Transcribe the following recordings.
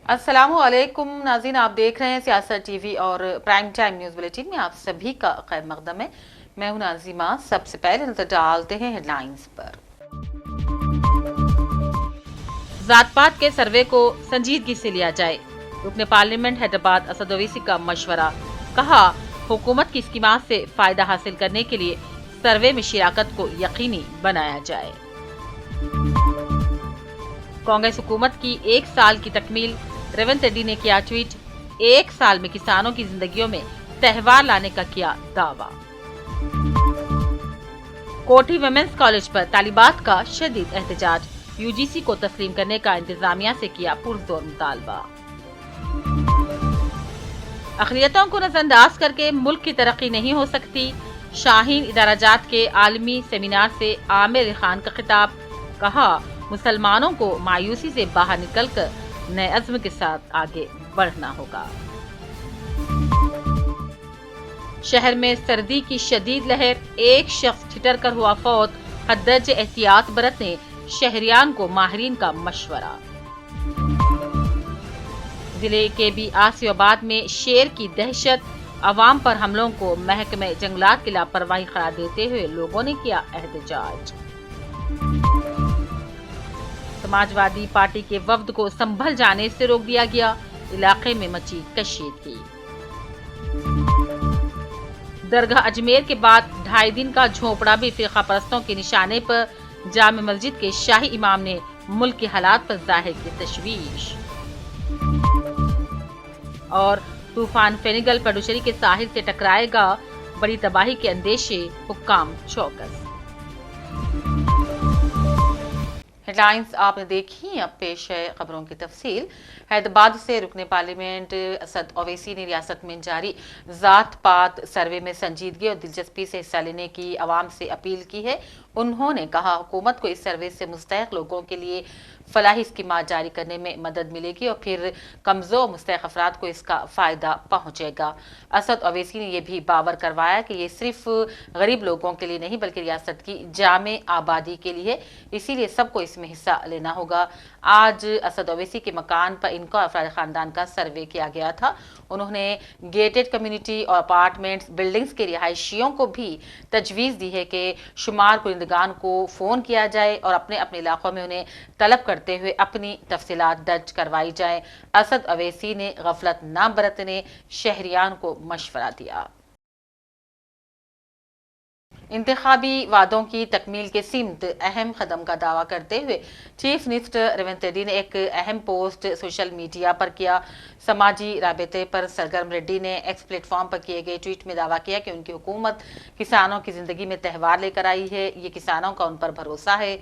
अस्सलामुअलैकुम नाज़रीन, आप देख रहे हैं सियासत टीवी और प्राइम टाइम न्यूज़ बुलेटिन में आप सभी का खैर मकदम है। मैं हूं नाजिमा। सबसे पहले नजर डालते हैं हेडलाइंस पर। जात पात के सर्वे को संजीदगी से लिया जाए, रुकने पार्लियामेंट हैदराबाद असद ओवैसी का मशवरा। कहा, हुकूमत की स्कीमात से फायदा हासिल करने के लिए सर्वे में शिराकत को यकीनी बनाया जाए। कांग्रेस हुकूमत की एक साल की तकमील, रेवंत रेड्डी ने किया ट्वीट। एक साल में किसानों की जिंदगियों में त्योहार लाने का किया दावा। कोठी वुमेन्स कॉलेज पर तालिबात का शदीद एहतजाज, यूजीसी को तस्लीम करने का इंतजामिया से किया पुरजोर मुतालबा। अक़लियतों को नजरअंदाज करके मुल्क की तरक्की नहीं हो सकती, शाहीन इदाराजात के आलमी सेमिनार से आमिर खान का खिताब। कहा, मुसलमानों को मायूसी से बाहर निकलकर नए अज़्म के साथ आगे बढ़ना होगा। शहर में सर्दी की शदीद लहर, एक शख्स ठिठर कर हुआ फौत। हद-दर्जे एहतियात बरतने शहरियान को माहिरीन का मशवरा। जिले के भी आसियाबाद में शेर की दहशत, अवाम पर हमलों को महकमे जंगलात की लापरवाही करार देते हुए लोगों ने किया एहतजाज। समाजवादी पार्टी के वफ्द को संभल जाने से रोक दिया गया, इलाके में मची कशीदगी। दरगाह अजमेर के बाद 2.5 दिन का झोपड़ा भी फिरका परस्तों के निशाने पर। जामे मस्जिद के शाही इमाम ने मुल्क के हालात पर जाहिर की तशवीश। और तूफान फेनिगल पडुचेरी के साहिल से टकराएगा, बड़ी तबाही के अंदेशे, हुक्काम चौकस। हेडलाइंस आपने देखी, अब पेश है खबरों की तफसील। हैदराबाद से रुकने पार्लियामेंट असद ओवैसी ने रियासत में जारी जात पात सर्वे में संजीदगी और दिलचस्पी से हिस्सा लेने की आवाम से अपील की है। उन्होंने कहा, हुकूमत को इस सर्वे से मुस्तहक लोगों के लिए फलाही स्कीमात जारी करने में मदद मिलेगी और फिर कमजोर मुस्तहक अफराद को इसका फायदा पहुंचेगा। असद ओवैसी ने यह भी बावर करवाया कि ये सिर्फ गरीब लोगों के लिए नहीं बल्कि रियासत की जामे आबादी के लिए, इसीलिए सबको इसमें हिस्सा लेना होगा। आज असद ओवैसी के मकान पर इनका अफराद खानदान का सर्वे किया गया था। उन्होंने गेटेड कम्युनिटी और अपार्टमेंट्स बिल्डिंग्स के रिहायशियों को भी तजवीज़ दी है कि शुमार कुरिंदगान को फ़ोन किया जाए और अपने अपने इलाकों में उन्हें तलब करते हुए अपनी तफसीलात दर्ज करवाई जाए। असद ओवैसी ने गफलत न बरतने शहरियान को मशवरा दिया। इंतखाबी वादों की तकमील के सिमत अहम कदम का दावा करते हुए चीफ मिनिस्टर रेवंत रेड्डी ने एक अहम पोस्ट सोशल मीडिया पर किया। समाजी राबते पर सरगर्म रेड्डी ने एक्स प्लेटफॉर्म पर किए गए ट्वीट में दावा किया कि उनकी हुकूमत किसानों की जिंदगी में त्यौहार लेकर आई है। ये किसानों का उन पर भरोसा है।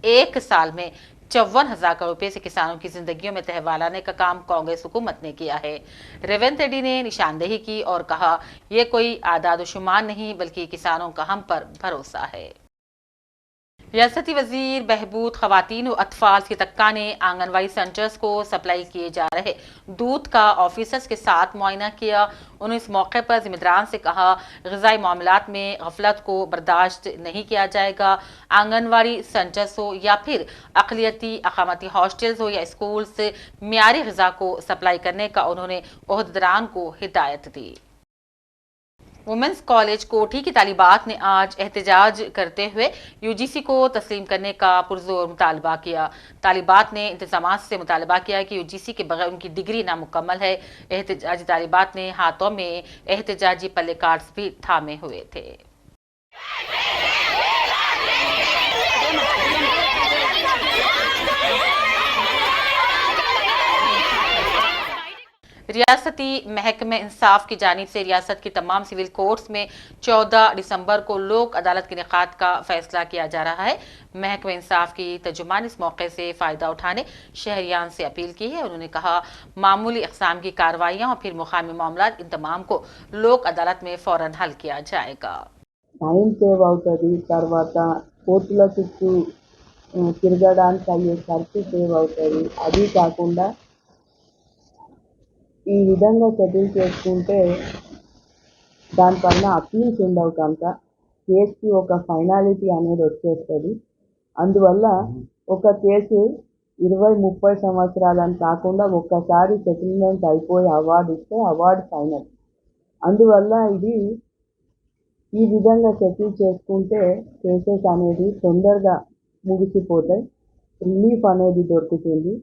एक साल में 54,000 करोड़ रुपए से किसानों की जिंदगियों में त्यौहार लाने का काम कांग्रेस हुकूमत ने किया है। रेवंत रेड्डी ने निशानदेही की और कहा, यह कोई आदाद-ओ-शुमार नहीं बल्कि किसानों का हम पर भरोसा है। रियासती वजीर बहबूद खवातीन और अतफाल की तक्का ने आंगनवाड़ी सेंटर्स को सप्लाई किए जा रहे दूध का ऑफिसर्स के साथ मुआयना किया। उन्होंने इस मौके पर जिम्मेदारान से कहा, ग़िज़ाई मामलात में गफलत को बर्दाश्त नहीं किया जाएगा। आंगनवाड़ी सेंटर्स हो या फिर अक़लियती अक़ामती हॉस्टल्स हो या स्कूल्स, मियारी ग़िज़ा को सप्लाई करने का उन्होंने ओहदेदारान को हिदायत दी। वुमेन्स कॉलेज कोठी की तालिबात ने आज एहतजाज करते हुए यूजीसी को तस्लीम करने का पुरजोर मुतालबा किया। तालिबात ने इंतजामात से मुतालबा किया कि यूजीसी के बगैर उनकी डिग्री नामुकम्मल है। एहतजाजी तालिबात ने हाथों में एहतजाजी पल्ले कार्ड्स भी थामे हुए थे। रियासती महकमे इंसाफ की जानिब से रियासत की तमाम सिविल कोर्ट्स में 14 दिसंबर को लोक अदालत के इनेकाद का फैसला किया जा रहा है। महकमे इंसाफ की तर्जुमान इस मौके से फ़ायदा उठाने शहरियान से अपील की है। उन्होंने कहा, मामूली अक़साम की कार्रवाइयाँ और फिर मुक़ामी मामलात इन तमाम को लोक अदालत में फ़ौरन हल किया जाएगा। టైం సేవ్ అవుతుంది, తర్వాత కోర్టుల చుట్టూ తిరగడానికి అయ్యే ఖర్చు సేవ్ అవుతుంది. అది కాకుండా ఈ విధంగా సెటిల్ చేసుకుంటే దానిపైన అపీల్స్ ఉండవు కనుక కేసుకి ఒక ఫైనాలిటీ అనేది వచ్చేస్తుంది. అందువల్ల ఒక కేసు 20-30 సంవత్సరాలని కాకుండా ఒక్కసారి సెటిల్మెంట్ అయిపోయి అవార్డు ఇస్తే అవార్డు ఫైనల్. అందువల్ల ఇది ఈ విధంగా సెటిల్ చేసుకుంటే కేసెస్ అనేది తొందరగా ముగిసిపోతాయి, రిలీఫ్ అనేది దొరుకుతుంది,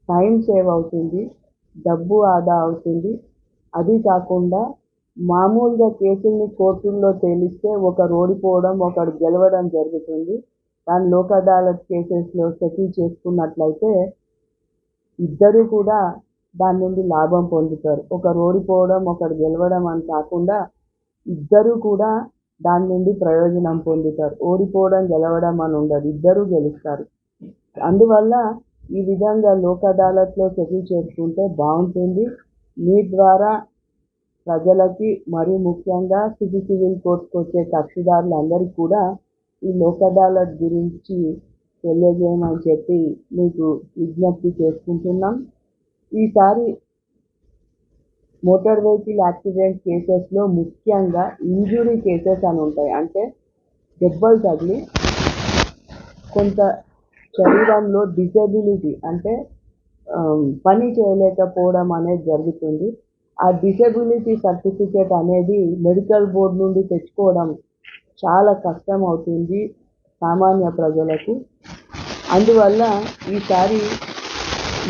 టైం సేవ్ అవుతుంది, డబ్బు ఆదా అవుతుంది. అది కాకుండా మామూలుగా కేసుల్ని కోర్టుల్లో తేలిస్తే ఒకరు ఓడిపోవడం ఒకరు గెలవడం జరుగుతుంది. కానీ లోక్ అదాలత్ కేసెస్లో సెటిల్ చేసుకున్నట్లయితే ఇద్దరు కూడా దాని నుండి లాభం పొందుతారు. ఒకరు ఓడిపోవడం ఒకరు గెలవడం అని కాకుండా ఇద్దరు కూడా దాని నుండి ప్రయోజనం పొందుతారు. ఓడిపోవడం గెలవడం అని ఉండదు, ఇద్దరు గెలుస్తారు. అందువల్ల ఈ విధంగా లోక్ అదాలత్లో సెటిల్ చేసుకుంటే బాగుంటుంది. మీ ద్వారా ప్రజలకి మరి ముఖ్యంగా సివిల్ కోర్టుకు వచ్చే కక్షిదారులందరికీ కూడా ఈ లోక్ అదాలత్ గురించి తెలియజేయమని చెప్పి మీకు విజ్ఞప్తి చేసుకుంటున్నాం. ఈసారి మోటార్ వెహికల్ యాక్సిడెంట్ కేసెస్లో ముఖ్యంగా ఇంజురీ కేసెస్ అని ఉంటాయి. అంటే దెబ్బలు తగిలి కొంత శరీరంలో డిసెబిలిటీ అంటే పని చేయలేకపోవడం అనేది జరుగుతుంది. ఆ డిసెబిలిటీ సర్టిఫికేట్ అనేది మెడికల్ బోర్డు నుండి తెచ్చుకోవడం చాలా కష్టం అవుతుంది సామాన్య ప్రజలకు. అందువల్ల ఈసారి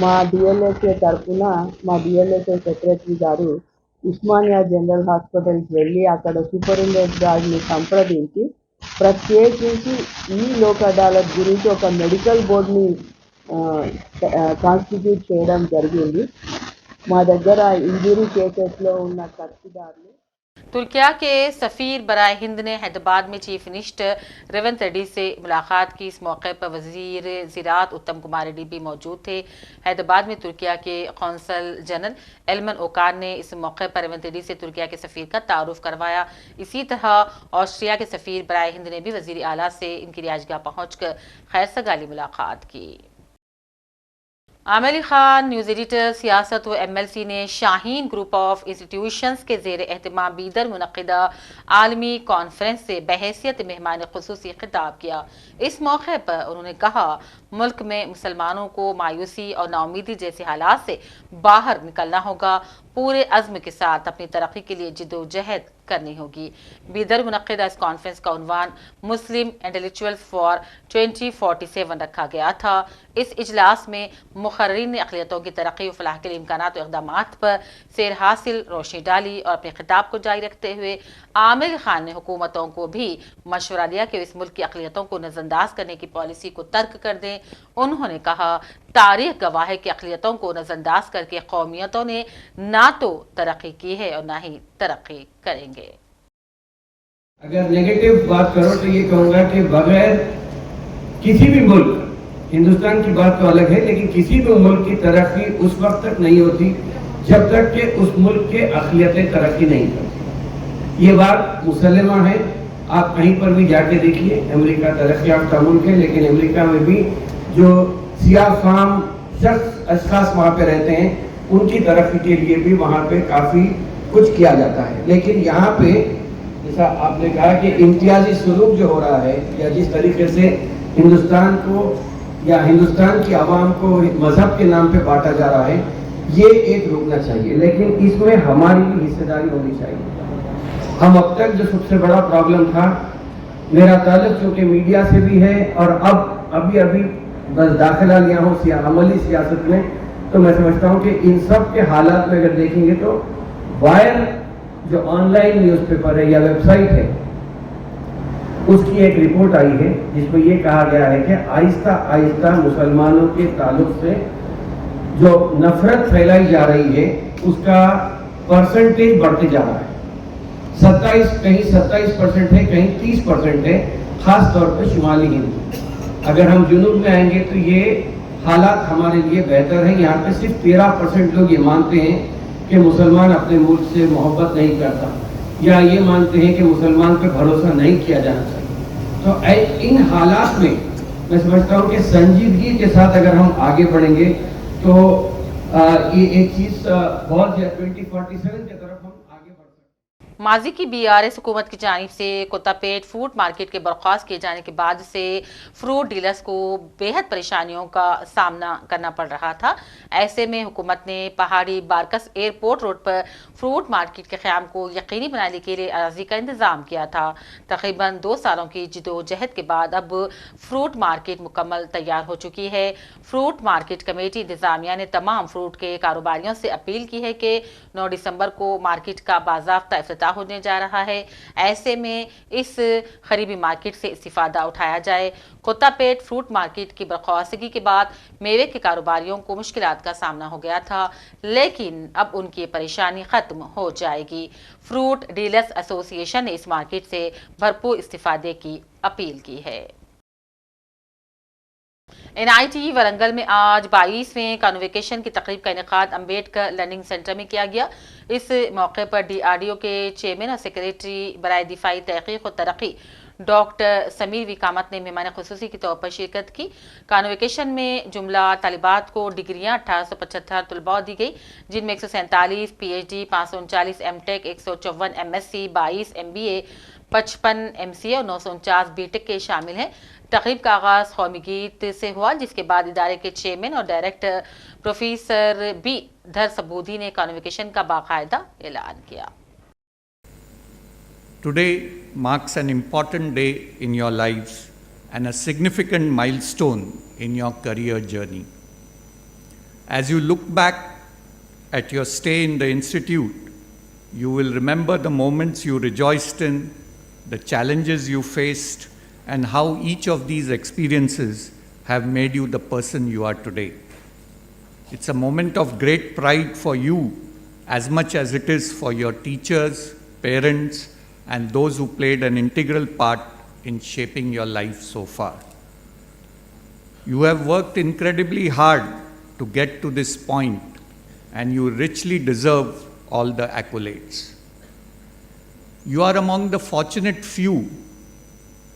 మా డిఎల్ఎస్ఏ తరఫున మా డిఎల్ఎస్ఏ సెక్రటరీ గారు ఉస్మానియా జనరల్ హాస్పిటల్కి వెళ్ళి అక్కడ సూపరింటెండెంట్ గారిని సంప్రదించి ప్రత్యేకించి ఈ లోక్ అదాలత్ గురించి ఒక మెడికల్ బోర్డుని కాన్స్టిట్యూట్ చేయడం జరిగింది. మా దగ్గర ఇంజురీ కేసెస్లో ఉన్న కక్షిదారులు तुर्किया के सफ़ीर बराए हिंद ने हैदराबाद में चीफ मिनिस्टर रेवंत रेड्डी से मुलाकात की। इस मौके पर वजीर ज़राअत उत्तम कुमार रेड्डी भी मौजूद थे। हैदराबाद में तुर्किया के कौंसल जनरल एलमन ओकार ने इस मौके पर रेवंत रेड्डी से तुर्किया के सफ़ीर का तारुफ करवाया। इसी तरह ऑस्ट्रिया के सफ़ीर बराए हिंद ने भी वजीर आला से इनकी रिहाइशगाह पहुँचकर खैर सगाली मुलाकात की। आमिर अली खान न्यूज़ एडिटर सियासत व MLC ने शाहीन ग्रुप ऑफ इंस्टीट्यूशंस के ज़ेर एहतमाम बीदर मुनक़िदा आलमी कॉन्फ्रेंस से बहैसियत मेहमान ख़ुसूसी खिताब किया। इस मौके पर उन्होंने कहा, मुल्क में मुसलमानों को मायूसी और नाउमीदी जैसे हालात से बाहर निकलना होगा। पूरे अज़्म के साथ अपनी तरक्की के लिए जिद्दोजहद करनी होगी। बीदर मुनक़िदा इस कॉन्फ्रेंस का उन्वान मुस्लिम इंटेलेक्चुअल्स फॉर 2047 रखा गया था। इस इजलास में मुक़र्रिरीन ने अक़लियतों की तरक्की व फलाह के लिए इम्कानात और इक़दामात पर सैर हासिल रोशनी डाली और अपने खिताब को जारी रखते हुए आमिर अली खान ने हुकूमतों को भी मशवरा दिया कि इस मुल्क की अक़लियतों को नज़रअंदाज करने की पॉलिसी को तर्क कर दें। उन्होंने कहा, तारीख गवाह है कि अक़लियतों को नज़रअंदाज करके कौमियतों ने ना तो तरक्की की है और ना ही तरक्की करेंगे। अगर नेगेटिव बात करो तो ये कहूँगा कि बगैर किसी भी मुल्क, हिंदुस्तान की बात तो अलग है, लेकिन किसी भी मुल्क की तरक्की उस वक्त तक नहीं होती जब तक कि उस मुल्क के अक़लियतें तरक्की नहीं करती। ये बात मुसल्लमा है। आप कहीं पर भी जाके देखिए, अमेरिका तरक्की याफ्ता मुल्क है, लेकिन अमेरिका में भी जो सियाह फाम अशख़ास वहाँ पे रहते हैं उनकी तरक्की के लिए भी वहाँ पे काफ़ी कुछ किया जाता है। लेकिन यहाँ पे जैसा आपने कहा कि इम्तियाजी सलूक जो हो रहा है या जिस तरीके से हिंदुस्तान को या हिंदुस्तान की आवाम को मजहब के नाम पे बांटा जा रहा है, ये एक रुकना चाहिए। लेकिन इसमें हमारी भी हिस्सेदारी होनी चाहिए। हम अब तक जो सबसे बड़ा प्रॉब्लम था, मेरा ताल्लुक चूँकि मीडिया से भी है और अब अभी बस दाखिला लिया हूँ अमली सियासत में, तो मैं समझता हूँ कि इन सब के हालात में अगर देखेंगे तो वायर जो ऑनलाइन न्यूज़पेपर है या वेबसाइट है, उसकी एक रिपोर्ट आई है जिसमें ये कहा गया है कि आहिस्ता आहिस्ता मुसलमानों के ताल्लुक से जो नफरत फैलाई जा रही है उसका परसेंटेज बढ़ते जा रहा है। 27% है, कहीं 30% है, खास तौर पर शुमाली हिंद। अगर हम जुनूब में आएंगे तो ये हालात हमारे लिए बेहतर हैं। यहाँ पे सिर्फ 13% लोग ये मानते हैं कि मुसलमान अपने मुल्क से मोहब्बत नहीं करता, या ये मानते हैं कि मुसलमान पर भरोसा नहीं किया जाना चाहिए। तो इन हालात में मैं समझता हूँ कि संजीदगी के साथ अगर हम आगे बढ़ेंगे तो ये एक चीज़ बहुत 2047 की तरफ हम आगे बढ़ सकते हैं। ماضی کی BRS حکومت کی جانب سے کوتاپیٹ فروٹ مارکیٹ کے برخاست کیے جانے کے بعد سے فروٹ ڈیلرز کو بے حد پریشانیوں کا سامنا کرنا پڑ رہا تھا. ایسے میں حکومت نے پہاڑی بارکس ایئرپورٹ روڈ پر فروٹ مارکیٹ کے قیام کو یقینی بنانے کے لیے اراضی کا انتظام کیا تھا. تقریباً 2 سالوں کی جدوجہد کے بعد اب فروٹ مارکیٹ مکمل تیار ہو چکی ہے. فروٹ مارکیٹ کمیٹی انتظامیہ نے تمام فروٹ کے کاروباریوں سے اپیل کی ہے کہ 9 دسمبر کو مارکیٹ کا باضابطہ افتتاح ہونے جا رہا ہے. ایسے میں اس قریبی مارکیٹ سے استفادہ اٹھایا جائے. کوتاپیٹ فروٹ مارکیٹ کی برخواستگی کے بعد میوے کے کاروباریوں کو مشکلات کا سامنا ہو گیا تھا، لیکن اب ان کی پریشانی ختم ہو جائے گی. فروٹ ڈیلرز ایسوسی ایشن نے اس مارکیٹ سے بھرپور استفادے کی اپیل کی ہے. NIT ورنگل میں آج 22ویں کانوویکیشن کی تقریب کا انعقاد امبیڈکر لرننگ سینٹر میں کیا گیا. اس موقع پر DRDO کے چیئرمین اور سیکریٹری برائے دفاعی تحقیق و ترقی ڈاکٹر سمیر وکامت نے مہمان خصوصی کے طور پر شرکت کی. کانوویکیشن میں جملہ طالبات کو ڈگریاں 1875 طلباء دی گئی، جن میں 147 PhD، 539 M.Tech، 154 MSc، 22 MBA، 55 MCA اور 949 B.Tech کے شامل ہیں. تقریب کا آغاز قومی گیت سے ہوا، جس کے بعد ادارے کے چیئرمین اور ڈائریکٹر پروفیسر B. دھر سبودھی نے کانوویکیشن کا باقاعدہ اعلان کیا. Today marks an important day in your lives and a significant milestone in your career journey. As you look back at your stay in the institute, you will remember the moments you rejoiced in, the challenges you faced, and how each of these experiences have made you the person you are today. It's a moment of great pride for you as much as it is for your teachers, parents, and those who played an integral part in shaping your life so far. You have worked incredibly hard to get to this point, and you richly deserve all the accolades. You are among the fortunate few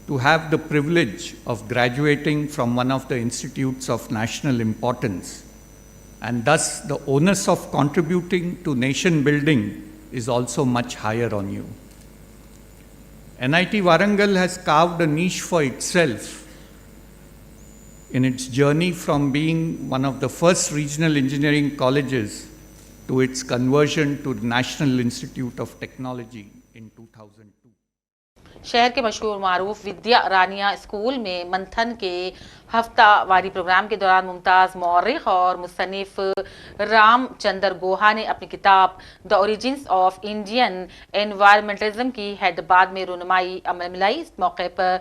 to have the privilege of graduating from one of the institutes of national importance, and thus the onus of contributing to nation building is also much higher on you. NIT Warangal has carved a niche for itself in its journey from being one of the first regional engineering colleges to its conversion to the National Institute of Technology in 2002. شہر کے مشہور معروف ودیا Rania school میں منتھن کے ہفتہ واری programme کے دوران ممتاز مورخ اور مصنف رام چندر گوہا نے اپنی کتاب دی اوریجنز آف انڈین انوائرمنٹلزم کی حیدرآباد میں رونمائی عمل ملائی. اس موقع پر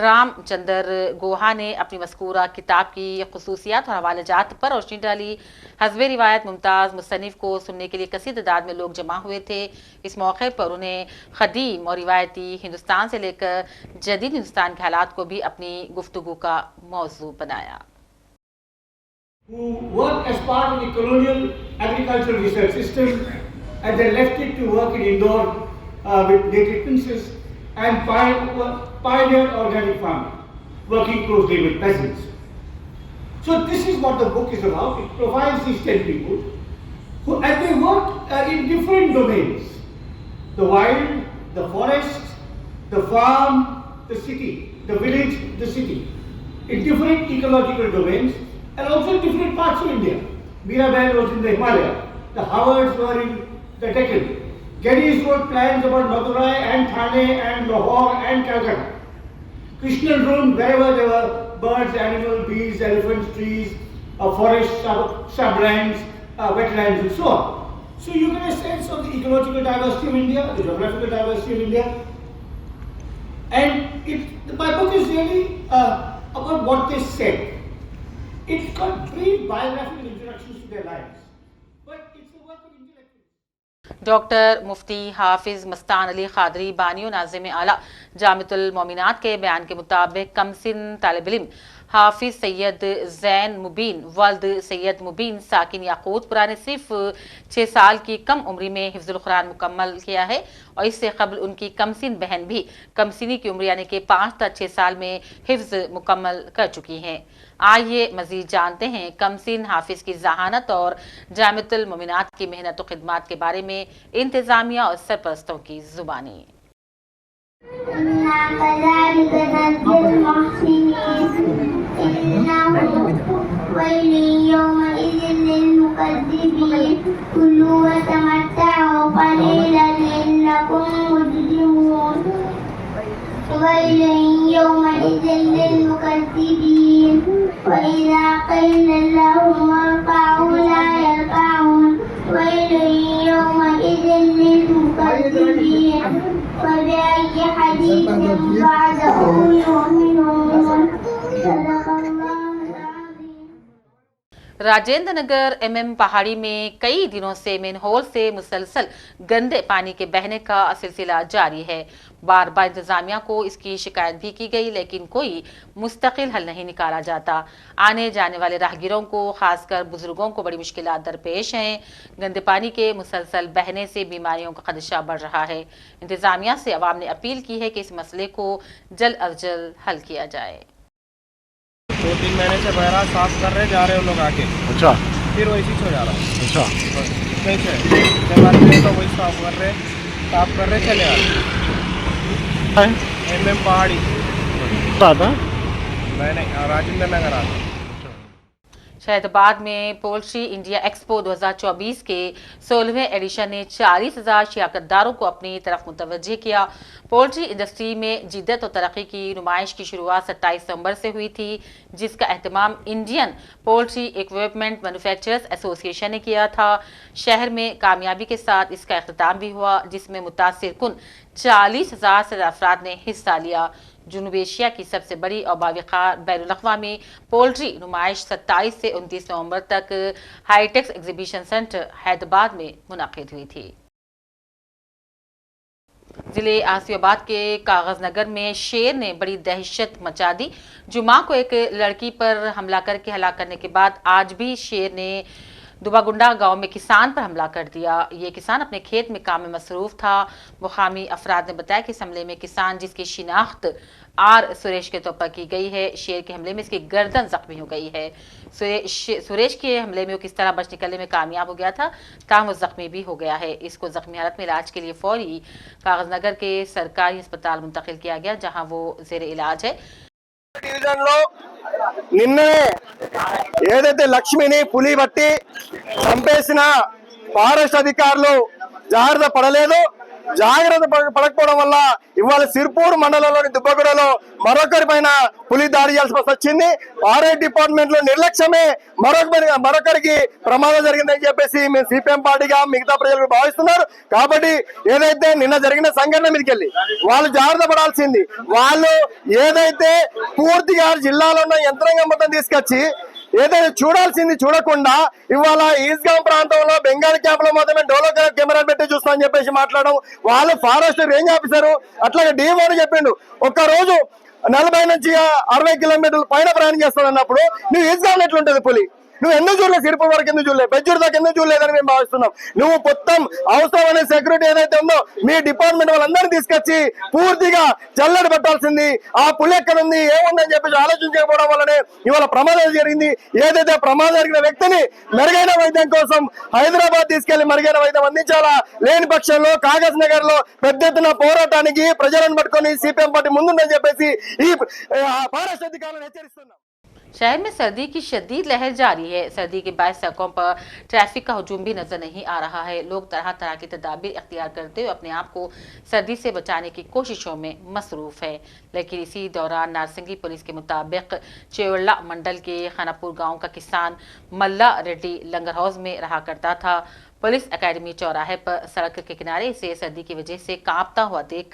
رام چندر گوہا نے اپنی مذکورہ کتاب کی خصوصیات اور حوالہ جات پر روشنی ڈالی. حسب روایت ممتاز مصنف کو سننے کے لیے کثیر تعداد میں لوگ جمع ہوئے تھے. اس موقع پر انہیں قدیم اور روایتی ہندوستان سے لے کر جدید ہندوستان کے حالات کو بھی اپنی گفتگو کا موضوع بنایا. Who worked as part of the colonial agricultural research system and then left it to work in Indore with native princes and pioneered organic farming, working closely with peasants. So this is what the book is about. It provides these 10 people who, and they worked in different domains: the wild, the forest, the farm, the city, the village, the city, in different ecological domains and also in different parts of India. Mirabelle was in the Himalaya, the Howards were in the Deccan, Geddes wrote plans about Madurai and Thane and Lahore and Calcutta. Krishnan roamed wherever there were birds, animals, bees, elephants, trees, forests, shrublands, wetlands and so on. So you get a sense of the ecological diversity of India, the geographical diversity of India. And my book is really about what they said. It's got brief biographical introductions to their lives, but it's the work of intellectuals. Doctor Mufti Hafiz Mastan علی قادری بانی و ناظم اعلیٰ جامعۃ المومنات کے بیان کے مطابق کم سن طالب علم हाफिज सैयद जैन मुबीन वल्द सैयद मुबीन साकिन याकूतपुरा ने सिर्फ 6 साल की कम उम्र में हिफ्जुल कुरान मुकम्मल किया है और इससे कबल उनकी कमसिन बहन भी कमसिनी की उम्र यानी कि 5 से 6 साल में हिफ्ज मुकम्मल कर चुकी हैं। आइए मजीद जानते हैं कमसिन हाफिज की जहानत और जामिअतुल मोमिनात की मेहनत और खिदमात के बारे में इंतजामिया और सरपरस्तों की जुबानी। يومئذ للمكذبين وإذا قيل لهم اركعوا لا يركعون ويل يومئذ للمكذبين فبأي حديث بعده يؤمنون صدق الله العظيم। राजेंद्र नगर MM पहाड़ी में कई दिनों से मेनहोल से मुसलसल गंदे पानी के बहने का सिलसिला जारी है। बार बार इंतजामिया को इसकी शिकायत भी की गई लेकिन कोई मुस्तकिल हल नहीं निकाला जाता। आने जाने वाले राहगीरों को खासकर बुजुर्गों को बड़ी मुश्किलात दरपेश हैं। गंदे पानी के मुसलसल बहने से बीमारियों का खदशा बढ़ रहा है। इंतजामिया से अवाम ने अपील की है कि इस मसले को जल्द अज जल्द हल किया जाए। 2-3 महीने से बहरा साफ कर रहे जा रहे हैं लोग आके। अच्छा, फिर वैसी हो जा रहा है। अच्छा, कैसे जब आते हैं तो वही साफ कर रहे चले आ रहे। MM पहाड़ी मैंने राजेंद्र नगर आता। शहदाबाद में पोल्ट्री इंडिया एक्सपो 2024 के 16वें एडिशन ने 40,000 शिरकतदारों को अपनी तरफ मुतवज्जे किया। पोल्ट्री इंडस्ट्री में जिद्दत और तरक्की की नुमाइश की शुरुआत 27 नवंबर से हुई थी, जिसका एहतमाम Indian poultry equipment manufacturers association ने किया था। शहर में कामयाबी के साथ इसका अख्ताम भी हुआ, जिसमें मुतासिर कुन 40,000 से अफराद ने हिस्सा लिया। जुनूब एशिया की सबसे बड़ी और बावकार बैनुल अक़वामी पोल्ट्री नुमाइश 27 से 29 नवंबर तक हाईटेक्स एग्जीबिशन सेंटर हैदराबाद में मुनाकिद हुई थी। जिले आसिफाबाद के कागज नगर में शेर ने बड़ी दहशत मचा दी। जुमा को एक लड़की पर हमला करके हलाक करने के बाद आज भी शेर ने दुबागुंडा गांव में किसान पर हमला कर दिया। ये किसान अपने खेत में काम में मसरूफ था। मुकामी अफराद ने बताया कि इस हमले में किसान जिसकी शिनाख्त आर सुरेश के तौर पर की गई है, शेर के हमले में इसकी गर्दन जख्मी हो गई है। सुरेश के हमले में वो किस तरह बच निकलने में कामयाब हो गया था, ताहम वो जख्मी भी हो गया है। इसको जख्मी हालत में इलाज के लिए फौरी कागज नगर के सरकारी अस्पताल मुंतकिल किया गया, जहाँ वो जेर इलाज है। నిన్ననే ఏదైతే లక్ష్మిని పులి బట్టి చంపేసిన ఫారెస్ట్ అధికారులు జాగ్రత్త పడలేదు. జాగ్రత్త పడకపోవడం వల్ల ఇవాళ సిర్పూర్ మండలంలోని దుబ్బగూడలో మరొకరి పైన పులి దాడి చేయాల్సి వచ్చింది. ఫారెస్ట్ డిపార్ట్మెంట్ లో నిర్లక్ష్యమే మరొకరికి ప్రమాదం జరిగిందని చెప్పేసి మేము సిపిఎం పార్టీగా మిగతా ప్రజలు భావిస్తున్నారు. కాబట్టి ఏదైతే నిన్న జరిగిన సంఘటన మీదకి వెళ్ళి వాళ్ళు జాగ్రత్త పడాల్సింది. వాళ్ళు ఏదైతే పూర్తిగా జిల్లాలో ఉన్న యంత్రాంగం మొత్తం తీసుకొచ్చి ఏదైతే చూడాల్సింది చూడకుండా ఇవాళ ఈస్గాం ప్రాంతంలో బెంగాల్ క్యాంప్ లో మాత్రమే డోలో కెమెరా పెట్టి చూస్తా అని చెప్పేసి మాట్లాడడం. వాళ్ళు ఫారెస్ట్ రేంజ్ ఆఫీసర్ అట్లాగే డిఎంఓ చెప్పిండు ఒక్క రోజు 40 నుంచి 60 కిలోమీటర్ల పైన ప్రయాణం చేస్తానన్నప్పుడు నువ్వు ఈస్గాం ఎట్లుంటది పులి? నువ్వు ఎందుకు చూడలేదు? సిరిపూర్ వరకు ఎందుకు చూడలేదు? బెజ్జూరు దాకా ఎందుకు చూడలేదని మేము భావిస్తున్నాం. నువ్వు మొత్తం అవసరమైన సెక్యూరిటీ ఏదైతే ఉందో మీ డిపార్ట్మెంట్ వాళ్ళందరినీ తీసుకొచ్చి పూర్తిగా జల్లెడ పెట్టాల్సింది. ఆ పులి ఎక్కడ ఉంది ఏముందని చెప్పేసి ఆలోచించకపోవడం వల్లనే ఇవాళ ప్రమాదం జరిగింది. ఏదైతే ప్రమాదం జరిగిన వ్యక్తిని మెరుగైన వైద్యం కోసం హైదరాబాద్ తీసుకెళ్లి మెరుగైన వైద్యం అందించాలా. లేని పక్షంలో కాగజ్ నగర్ లో పెద్ద ఎత్తున పోరాటానికి ప్రజలను పట్టుకొని సిపిఎం పార్టీ ముందుందని చెప్పేసి ఈ ఫారెస్ట్ అధికారులను హెచ్చరిస్తున్నాం. शहर में सर्दी की शदीद लहर जारी है। सर्दी के बायस सड़कों पर ट्रैफिक का हुजूम भी नजर नहीं आ रहा है। लोग तरह तरह की तदाबीर इख्तियार करते हुए अपने आप को सर्दी से बचाने की कोशिशों में मसरूफ है। लेकिन इसी दौरान नारसिंगी पुलिस के मुताबिक चेवल्ला मंडल के खानापुर गांव का किसान मल्ला रेड्डी लंगर हाउस में रहा करता था। पुलिस एकेडमी चौराहे पर सड़क के किनारे से सर्दी की वजह से कांपता हुआ देख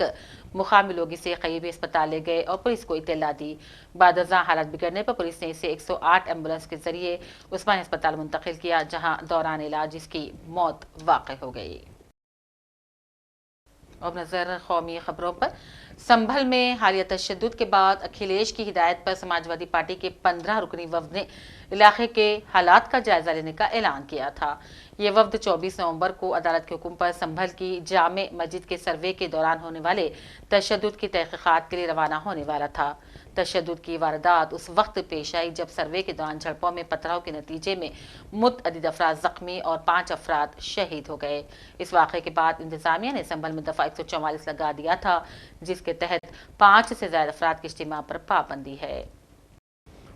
मुकामी लोग इसे करीबी अस्पताल ले गए और पुलिस को इत्तला दी। बादजा हालत बिगड़ने पर पुलिस ने इसे 108 एम्बुलेंस के जरिए उस्मानी अस्पताल मुंतकिल किया, जहां दौरान इलाज इसकी मौत वाक़ हो गई। अब नजर कौमी खबरों पर। संभल में हालिया तशद्दुद के बाद अखिलेश की हिदायत पर समाजवादी पार्टी के 15 रुकनी वफ्द ने इलाके के हालात का जायजा लेने का ऐलान किया था। ये वफ्द 24 नवंबर को अदालत के हुक्म पर संभल की जामे मस्जिद के सर्वे के दौरान होने वाले तशद्दुद की तहकीकात के लिए रवाना होने वाला था। तशद्दुद की वारदात उस वक्त पेश आई जब सर्वे के दौरान झड़पों में पथराव के नतीजे में मुतअद्दिद अफराद जख्मी और 5 अफराद शहीद हो गए। इस वाक़े के बाद इंतजामिया ने संभल में दफा 144 लगा दिया था, जिसके तहत 5 से ज्यादा अफराद के इज्तिमा पर पाबंदी है।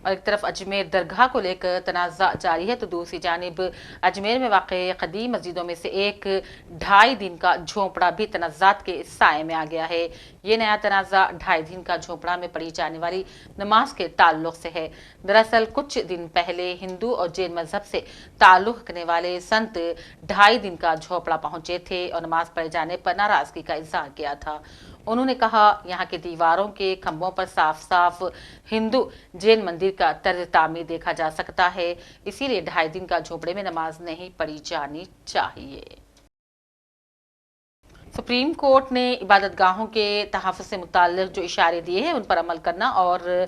और एक तरफ अजमेर दरगाह को लेकर तनाज़ा जारी है तो दूसरी जानिब अजमेर में वाक़ कदीम मस्जिदों में से एक 2.5 दिन का झोंपड़ा भी तनाज़ात के साए में आ गया है। ये नया तनाज़ा 2.5 दिन का झोंपड़ा में पढ़ी जाने वाली नमाज के ताल्लुक से है। दरअसल कुछ दिन पहले हिंदू और जैन मजहब से ताल्लुक रखने वाले संत 2.5 दिन का झोंपड़ा पहुंचे थे और नमाज पढ़े जाने पर नाराजगी का इजहार किया था। उन्होंने कहा, यहाँ के दीवारों के खंभों पर साफ साफ हिंदू जैन मंदिर का तर्ज तामीर देखा जा सकता है, इसीलिए 2.5 दिन का झोपड़े में नमाज नहीं पढ़ी जानी चाहिए। सुप्रीम कोर्ट ने इबादत गाहों के तहफ़्फ़ुज़ से मुताल्लिक़ जो इशारे दिए हैं उन पर अमल करना और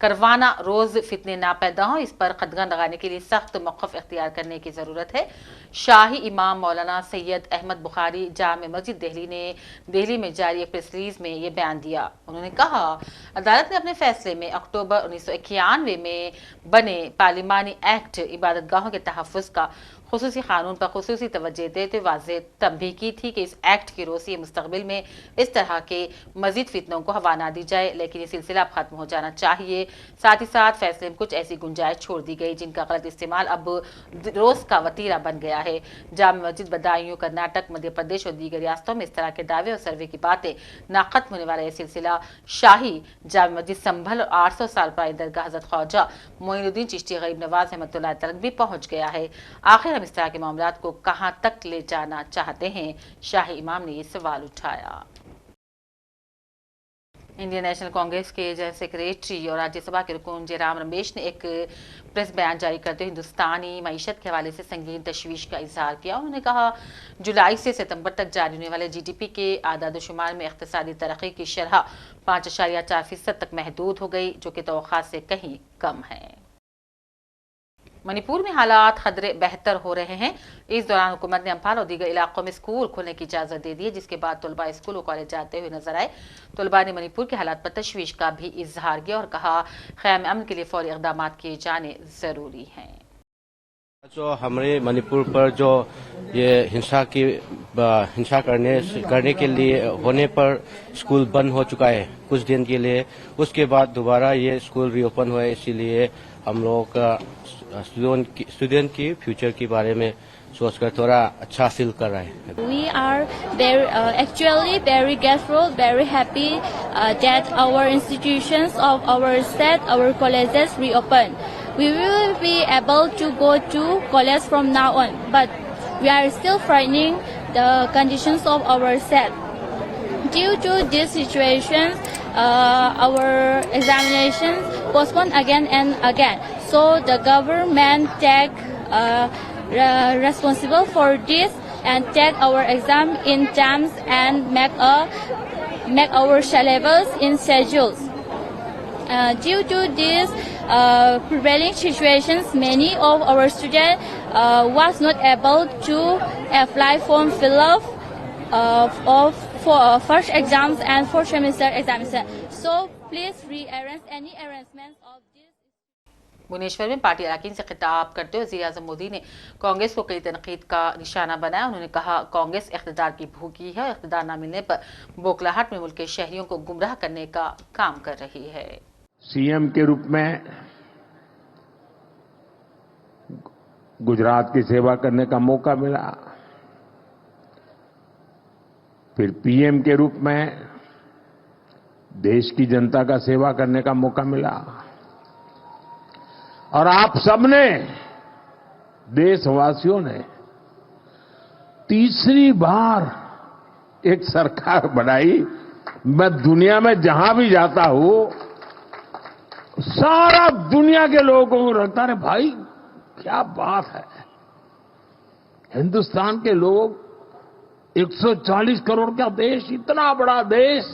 करवाना, रोज़ फितने ना पैदा हों, इस पर क़दग़न लगाने के लिए सख्त मौक़िफ़ इख्तियार करने की ज़रूरत है। शाही इमाम मौलाना सैयद अहमद बुखारी जामे मस्जिद दिल्ली ने दिल्ली में जारी एक प्रेस रिलीज़ में ये बयान दिया। उन्होंने कहा, अदालत ने अपने फैसले में अक्टूबर 1991 में बने पार्लिमानी एक्ट इबादत गाहों के तहफ़्फ़ुज़ का खुसूसी कानून पर खुसूसी तवज्जो देते वाज़ेह तंबीह की थी कि इस एक्ट की रोज़ से मुस्तक़बिल में इस तरह के मज़ीद फितनों को हवा ना दी जाए, लेकिन ये सिलसिला अब ख़त्म हो जाना चाहिए। साथ ही साथ फैसले में कुछ ऐसी गुंजाइश छोड़ दी गई जिनका गलत इस्तेमाल अब रोज़ का वतीरा बन गया है। जामे मस्जिद बदायूं, कर्नाटक, मध्य प्रदेश और दीगर रियासतों में इस तरह के दावे और सर्वे की बातें ना खत्म होने वाला यह सिलसिला शाही जामे मस्जिद संभल और 800 साल पुरानी दरगाह हज़रत ख्वाजा मोइनुद्दीन चिश्ती गरीब नवाज रहमतुल्लाह तक भी पहुँच गया है। आखिर हम इस तरह के मामलात को कहां तक ले जाना चाहते हैं? शाही इमाम ने ये सवाल उठाया। इंडियन नेशनल कांग्रेस के जनरल सेक्रेटरी और राज्यसभा के रुकन जयराम रमेश ने एक प्रेस बयान जारी करते हुए हिंदुस्तानी मईशत के हवाले से संगीन तशवीश का इजहार किया। उन्होंने कहा, जुलाई से सितंबर तक जारी होने वाले जीडीपी के आदाद-ओ-शुमार में इक़्तिसादी तरक्की की शरह 5.4% तक महदूद हो गई, जो कि तवक्कुआत से कहीं कम है। मणिपुर में हालात खतरे बेहतर हो रहे हैं। इस दौरान हुकूमत ने अम्फाल और दीगर इलाकों में स्कूल खोलने की इजाज़त दे दी है, जिसके बाद तलबा स्कूल और कॉलेज जाते हुए नजर आए। तलबा ने मणिपुर के हालात पर तशवीश का भी इजहार किया और कहा, क़याम अमन के लिए फौरी इक़दाम किए जाने ज़रूरी हैं। जो हमारे मणिपुर पर जो ये हिंसा करने के लिए होने पर स्कूल बंद हो चुका है कुछ दिन के लिए, उसके बाद दोबारा ये स्कूल रीओपन हुआ है, इसीलिए हम लोग का स्टूडेंट की फ्यूचर के बारे में सोचकर थोड़ा अच्छा फील कर रहा है। We are actually very grateful, very happy that our institutions of our state, our colleges reopen. We will be able to go to college from now on, but we are still frightening the conditions of our state. Due to these situations, our examinations postponed again and again. So the government take responsible for this and take our exam in times and make our syllabus in schedules. Due to these prevailing situations, many of our students was not able to apply form fill-up for first exams and fourth semester examination. So please rearrange any arrangements of this. Bhubaneswar में party अरकान से खिताब करते हुए वज़ीर-ए-आज़म मोदी ने कांग्रेस को कई तनकीद का निशाना बनाया। उन्होंने कहा, कांग्रेस इख्तिदार की भूखी है और इख्तिदार न मिलने पर बौखलाहट में मुल्क के शहरियों को गुमराह करने का काम कर रही है। सीएम के रूप में गुजरात की सेवा करने का मौका मिला, फिर पीएम के रूप में देश की जनता का सेवा करने का मौका मिला और आप सबने, देशवासियों ने तीसरी बार एक सरकार बनाई। मैं दुनिया में जहां भी जाता हूं, सारा दुनिया के लोगों को लगता है, भाई क्या बात है, हिंदुस्तान के लोग 140 करोड़ का देश, इतना बड़ा देश,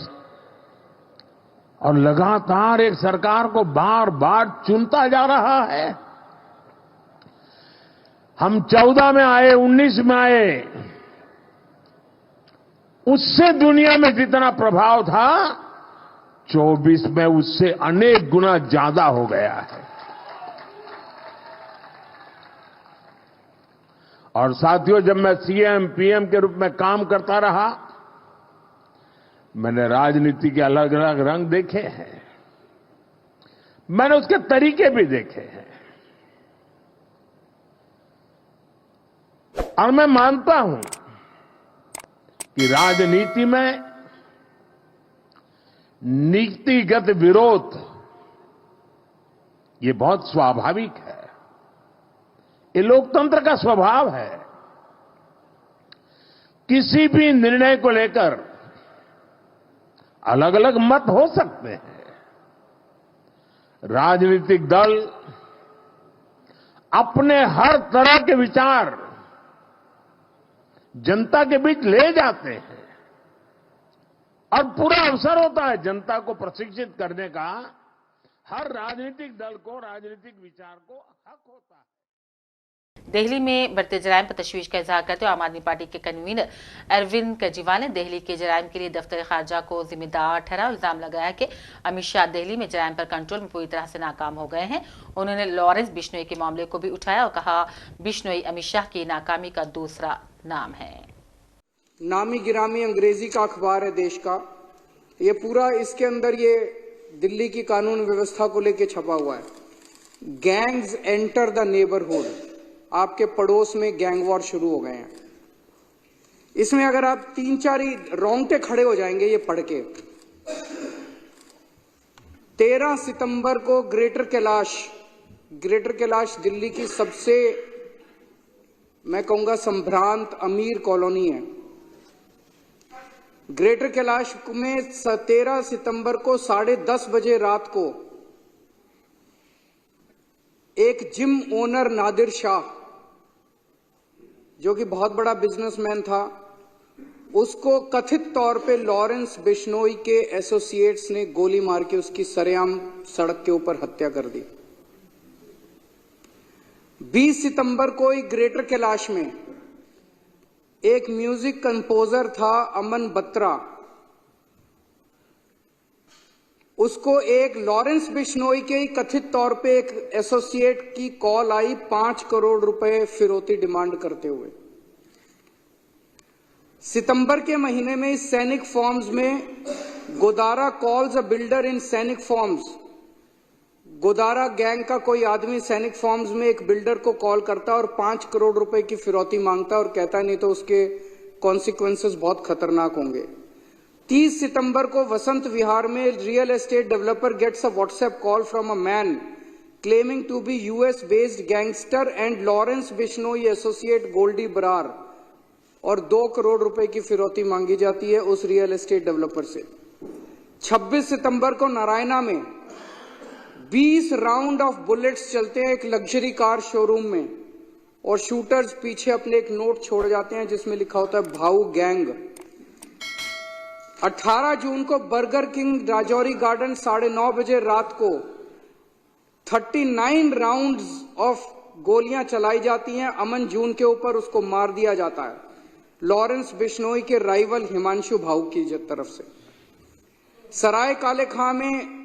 और लगातार एक सरकार को बार बार चुनता जा रहा है। हम 14 में आए, 19 में आए, उससे दुनिया में जितना प्रभाव था 24 में उससे अनेक गुना ज्यादा हो गया है। और साथियों, जब मैं सीएम पीएम के रूप में काम करता रहा, मैंने राजनीति के अलग अलग रंग देखे हैं, मैंने उसके तरीके भी देखे हैं, और मैं मानता हूं कि राजनीति में नीतिगत विरोध ये बहुत स्वाभाविक है, ये लोकतंत्र का स्वभाव है। किसी भी निर्णय को लेकर अलग अलग मत हो सकते हैं। राजनीतिक दल अपने हर तरह के विचार जनता के बीच ले जाते हैं, और पूरा अवसर होता है जनता को प्रशिक्षित करने का। हर राजनीतिक दल को राजनीतिक विचार को हक होता है। दिल्ली में बढ़ते जराइम पर तशवीश का इजहार करते हुए आम आदमी पार्टी के कन्वीनर अरविंद केजरीवाल ने दिल्ली के जराइम के लिए दफ्तर खारजा को जिम्मेदार ठहरा। इल्जाम लगाया कि अमित शाह दिल्ली में जराइम पर कंट्रोल में पूरी तरह से नाकाम हो गए हैं। उन्होंने लॉरेंस बिश्नोई के मामले को भी उठाया और कहा, बिश्नोई अमित शाह की नाकामी का दूसरा नाम है। नामी गिरामी अंग्रेजी का अखबार है देश का, ये पूरा इसके अंदर ये दिल्ली की कानून व्यवस्था को लेकर छपा हुआ है। गैंग्स एंटर द नेबरहुड, आपके पड़ोस में गैंग वॉर शुरू हो गए हैं। इसमें अगर आप 3-4 रोंगटे खड़े हो जाएंगे ये पढ़ के। 13 सितंबर को ग्रेटर कैलाश दिल्ली की सबसे, मैं कहूंगा, संभ्रांत अमीर कॉलोनी है। ग्रेटर कैलाश में 13 सितंबर को 10:30 बजे रात को एक जिम ओनर नादिर शाह, जो कि बहुत बड़ा बिजनेसमैन था, उसको कथित तौर पे लॉरेंस बिश्नोई के एसोसिएट्स ने गोली मार के उसकी सरेआम सड़क के ऊपर हत्या कर दी। 20 सितंबर को ही ग्रेटर कैलाश में एक म्यूजिक कंपोजर था अमन बत्रा, उसको एक लॉरेंस बिश्नोई के ही कथित तौर पे एक एसोसिएट की कॉल आई 5 करोड़ रुपए फिरौती डिमांड करते हुए। सितंबर के महीने में इस सैनिक फॉर्म्स में गोदारा कॉल्स अ बिल्डर इन सैनिक फॉर्म्स, गोदारा गैंग का कोई आदमी सैनिक फॉर्म्स में एक बिल्डर को कॉल करता और 5 करोड़ रुपए की फिरौती मांगता और कहता नहीं तो उसके कॉन्सिक्वेंसेस बहुत खतरनाक होंगे। 30 सितंबर को वसंत विहार में real estate developer gets a WhatsApp call from a man claiming to be US based gangster and Lawrence Bishnoi associate Goldy Brar, और 2 करोड़ रुपए की फिरौती मांगी जाती है उस रियल एस्टेट डेवलपर से। 26 सितंबर को नारायणा में 20 राउंड ऑफ बुलेट्स चलते हैं एक लग्जरी कार शोरूम में, और शूटर्स पीछे अपने एक नोट छोड़ जाते हैं जिसमें लिखा होता है भाऊ गैंग। 18 जून को बर्गर किंग राजौरी गार्डन 9:30 बजे रात को 39 राउंड्स ऑफ गोलियां चलाई जाती हैं अमन जून के ऊपर, उसको मार दिया जाता है लॉरेंस बिश्नोई के राइवल हिमांशु भाऊ की तरफ से। सराय काले खां में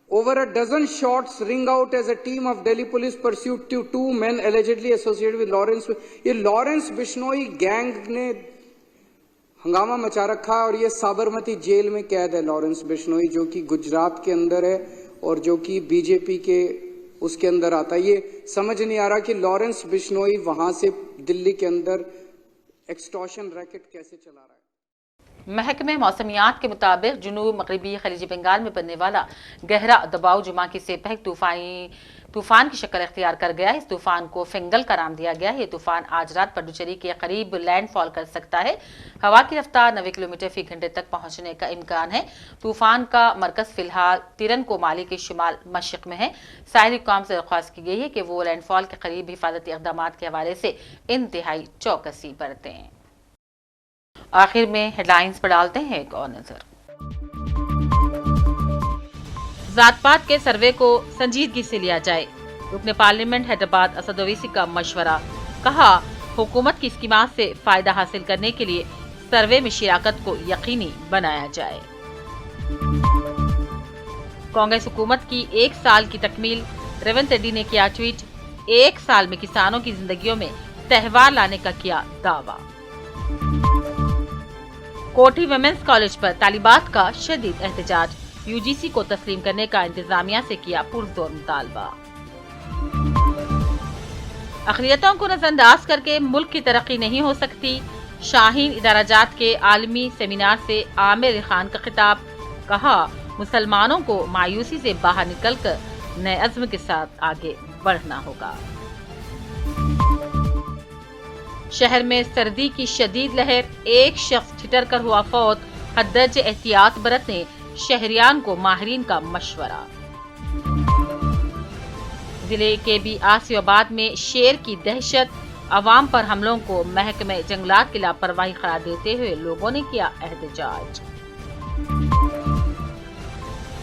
over a dozen shots ring out as a team of Delhi police pursued 2 men allegedly associated with Lawrence। ये लॉरेंस बिश्नोई गैंग ने हंगामा मचा रखा है और ये साबरमती जेल में कैद है लॉरेंस बिश्नोई, जो कि गुजरात के अंदर है और जो कि बीजेपी के उसके अंदर आता है। ये समझ नहीं आ रहा कि लॉरेंस बिश्नोई वहां से दिल्ली के अंदर एक्सटॉर्शन रैकेट कैसे चला रहा है। महकमे मौसमियात के मुताबिक जुनूब मगरबी खलीज बंगाल में बनने वाला गहरा दबाव जुमा की सेपहक तूफान की शक्ल इख्तियार कर गया है। इस तूफान को फिंगल का नाम दिया गया है। ये तूफान आज रात पडुचेरी के करीब लैंडफॉल कर सकता है। हवा की रफ्तार 90 किलोमीटर फी घंटे तक पहुंचने का इम्कान है। तूफान का मरकज फिलहाल तिरन कोमाली के शुमाल मशरक में है। साहिली हुकाम से दरख्वास्त की गई है कि वो लैंडफॉल के करीब हिफाजती इक़दामात के हवाले से इंतहाई चौकसी बरतें। आखिर में हेडलाइंस पर डालते हैं एक और नजर। जात पात के सर्वे को संजीदगी से लिया जाए। रुकने पार्लियामेंट हैदराबाद असद ओवैसी का मशवरा। कहा, हुकूमत की स्कीमात से फायदा हासिल करने के लिए सर्वे में शिराकत को यकीनी बनाया जाए। कांग्रेस हुकूमत की 1 साल की तकमील। रेवंत रेड्डी ने किया ट्वीट। 1 साल में किसानों की जिंदगियों में त्योहार लाने का किया दावा। कोठी विमेंस कॉलेज पर तालिबात का शदीद एहतजाज। यूजीसी को तस्लीम करने का इंतजामिया से किया पुरजोर मुतालबा। अक़लियतों को नजरअंदाज करके मुल्क की तरक्की नहीं हो सकती। शाहीन इदाराजात के आलमी सेमिनार से आमिर खान का खिताब। कहा, मुसलमानों को मायूसी से बाहर निकलकर नए अज़्म के साथ आगे बढ़ना होगा। शहर में सर्दी की शदीद लहर। एक शख्स ठिठर कर हुआ फौत। हद दर्जे एहतियात बरतने शहरियान को माहिरीन का मशवरा। जिले के भी आसियाबाद में शेर की दहशत। अवाम पर हमलों को महकमे जंगलात की लापरवाही करार देते हुए लोगों ने किया एहतजाज।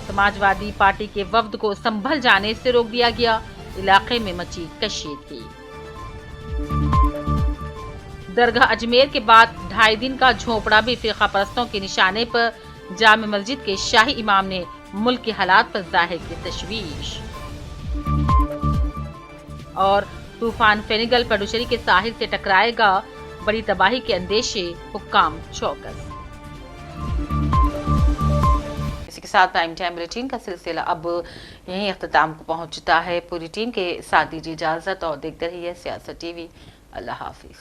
समाजवादी पार्टी के वफ्द को संभल जाने से रोक दिया गया। इलाके में मची कशीदगी। दरगाह अजमेर के बाद 2.5 दिन का झोपड़ा भी फिरका परस्तों के निशाने पर। जामे मस्जिद के शाही इमाम ने मुल्क के हालात पर जाहिर की तशवीश। और तूफान फेनिगल पडुचेरी के साहिल से टकराएगा। बड़ी तबाही के अंदेशे, हुक्काम चौकस। इसी के साथ प्राइम टाइम बुलेटिन का सिलसिला अब यहीं अख्ताम को पहुंचता है। पूरी टीम के साथ दीजिए इजाजत और देखते रहिए सियासत टीवी। अल्लाह हाफिज।